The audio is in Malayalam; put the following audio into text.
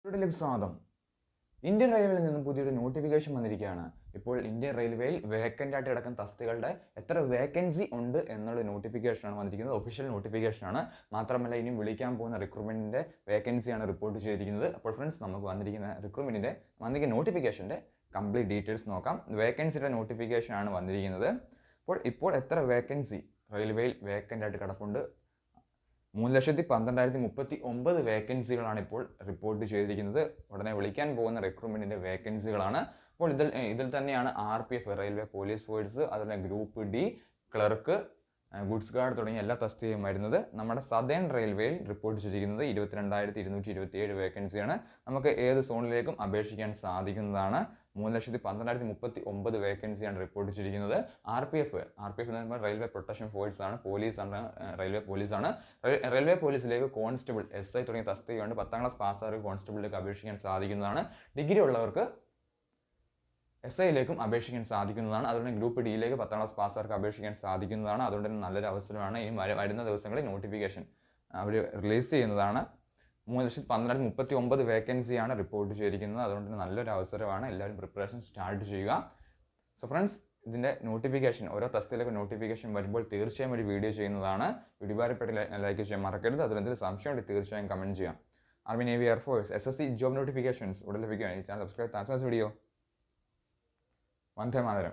വീട്ടിലേക്ക് സ്വാഗതം. ഇന്ത്യൻ റെയിൽവേയിൽ നിന്നും പുതിയൊരു നോട്ടിഫിക്കേഷൻ വന്നിരിക്കുകയാണ്. ഇപ്പോൾ ഇന്ത്യൻ റെയിൽവേയിൽ വേക്കൻ്റ് ആയിട്ട് കിടക്കുന്ന തസ്തികളുടെ എത്ര വേക്കൻസി ഉണ്ട് എന്നുള്ള നോട്ടിഫിക്കേഷനാണ് വന്നിരിക്കുന്നത്. ഒഫീഷ്യൽ നോട്ടിഫിക്കേഷനാണ്. മാത്രമല്ല ഇനിയും വിളിക്കാൻ പോകുന്ന റിക്രൂട്ട്മെൻറ്റിൻ്റെ വേക്കൻസിയാണ് റിപ്പോർട്ട് ചെയ്തിരിക്കുന്നത്. അപ്പോൾ ഫ്രണ്ട്സ്, നമുക്ക് വന്നിരിക്കുന്ന നോട്ടിഫിക്കേഷൻ്റെ കംപ്ലീറ്റ് ഡീറ്റെയിൽസ് നോക്കാം. വേക്കൻസിയുടെ നോട്ടിഫിക്കേഷനാണ് വന്നിരിക്കുന്നത്. ഇപ്പോൾ എത്ര വേക്കൻസി റെയിൽവേയിൽ വേക്കൻ്റ് ആയിട്ട് കിടപ്പുണ്ട്? 3,12,039 വേക്കൻസികളാണ് ഇപ്പോൾ റിപ്പോർട്ട് ചെയ്തിരിക്കുന്നത്. ഉടനെ വിളിക്കാൻ പോകുന്ന റിക്രൂട്ട്മെൻറ്റിൻ്റെ വേക്കൻസികളാണ്. അപ്പോൾ ഇതിൽ തന്നെയാണ് RPF, റെയിൽവേ പോലീസ് ഫോഴ്സ്, അതുപോലെ group D, clerk, goods guard തുടങ്ങിയ എല്ലാ തസ്തികയും വരുന്നത്. നമ്മുടെ സദേൺ റെയിൽവേയിൽ റിപ്പോർട്ട് ചെയ്തിരിക്കുന്നത് 22,227 വേക്കൻസിയാണ്. നമുക്ക് ഏത് സോണിലേക്കും അപേക്ഷിക്കാൻ സാധിക്കുന്നതാണ്. 3,12,039 വേക്കൻസിയാണ് റിപ്പോർട്ട് ചെയ്തിരിക്കുന്നത്. RPF എന്ന് പറയുമ്പോൾ റെയിൽവേ പ്രൊട്ടക്ഷൻ ഫോഴ്സ് ആണ്, റെയിൽവേ പോലീസാണ്. റെയിൽവേ പോലീസിലേക്ക് കോൺസ്റ്റബിൾ, SI തുടങ്ങിയ തസ്തികയുണ്ട്. 10ാം ക്ലാസ് പാസ്സായവർക്ക് കോൺസ്റ്റബിളിലേക്ക് അപേക്ഷിക്കാൻ സാധിക്കുന്നതാണ്. ഡിഗ്രി ഉള്ളവർക്ക് SIയിലേക്കും അപേക്ഷിക്കാൻ സാധിക്കുന്നതാണ്. അതുകൊണ്ട് ഗ്രൂപ്പ് ഡിയിലേക്ക് 10ാം ക്ലാസ് പാസ്സായവർക്ക് അപേക്ഷിക്കാൻ സാധിക്കുന്നതാണ്. അതുകൊണ്ട് തന്നെ നല്ലൊരു അവസരമാണ്. ഇനി വരുന്ന ദിവസങ്ങളിൽ നോട്ടിഫിക്കേഷൻ അവർ റിലീസ് ചെയ്യുന്നതാണ്. 3,12,039 വേക്കൻസിയാണ് റിപ്പോർട്ട് ചെയ്തിരിക്കുന്നത്. അതുകൊണ്ട് തന്നെ നല്ലൊരു അവസരമാണ്. എല്ലാവരും പ്രിപ്പറേഷൻ സ്റ്റാർട്ട് ചെയ്യുക. സോ ഫ്രണ്ട്സ്, ഇതിൻ്റെ നോട്ടിഫിക്കേഷൻ, ഓരോ തസ്തിയിലേക്ക് നോട്ടിഫിക്കേഷൻ വരുമ്പോൾ തീർച്ചയായും ഒരു വീഡിയോ ചെയ്യുന്നതാണ്. വീഡിയോ ഉപകാരപ്പെട്ട് ലൈക്ക് ചെയ്യാൻ മറക്കരുത്. അതിലെന്തെങ്കിലും സംശയമുണ്ട് തീർച്ചയായും കമൻറ്റ് ചെയ്യാം. Army, navy, air force, SSC job notifications ഉടൻ ലഭിക്കുക. ഈ channel subscribe. Thanks for this video. Vande Mataram.